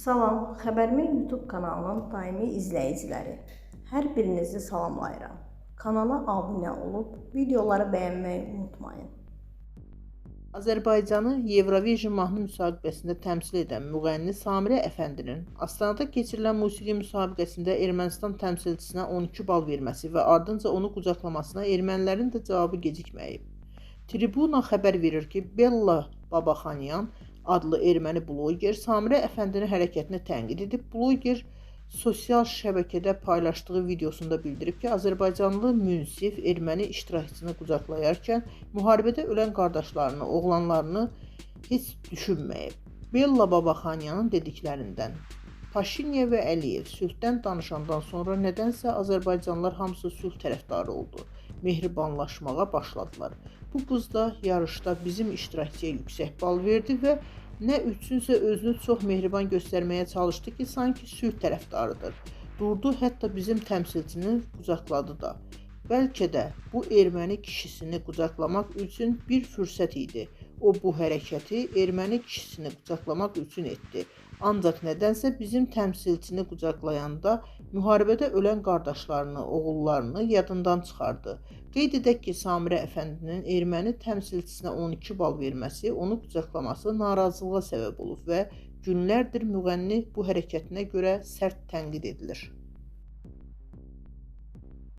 Salam, Xəbərmi YouTube kanalının daimi izləyiciləri. Hər birinizi salamlayıram. Kanala abunə olub, videoları bəyənməyi unutmayın. Azərbaycanı Eurovision mahnı müsabiqəsində təmsil edən müğənni Samirə Əfəndinin Astanada keçirilən musiqi müsabiqəsində Ermənistan təmsilçisinə 12 bal verməsi və ardınca onu qucaqlamasına ermənilərin də cavabı gecikməyib. Tribuna xəbər verir ki, Bella Babaxanyan adlı erməni bloger Samirə Əfəndinin hərəkətini tənqid edib. Bloger sosial şəbəkədə paylaşdığı videosunda bildirib ki, Azərbaycanlı münsif erməni iştirakçısını qucaqlayarkən müharibədə ölən qardaşlarını, oğlanlarını heç düşünməyib. Bella Babaxanyanın dediklərindən: Paşinyan və Əliyev sülhdən danışandan sonra nədənsə Azərbaycanlılar hamısı sülh tərəfdarı oldu. Mehribanlaşmağa başladılar. Bu qız da yarışda bizim iştirakçıya yüksək bal verdi və nə üçünsə özünü çox mehriban göstərməyə çalışdı ki, sanki sülh tərəfdarıdır. Durdu, hətta bizim təmsilçini qucaqladı da. Bəlkə də bu erməni kişisini qucaqlamaq üçün bir fürsət idi. O bu hərəkəti erməni kişisini qucaqlamaq üçün etdi. Ancaq nədənsə bizim təmsilçini qucaqlayanda müharibədə ölən qardaşlarını, oğullarını yadından çıxardı. Qeyd edək ki, Samirə Əfəndinin erməni təmsilçisinə 12 bal verməsi, onu qucaqlaması narazılığa səbəb olub və günlərdir müğənni bu hərəkətinə görə sərt tənqid edilir.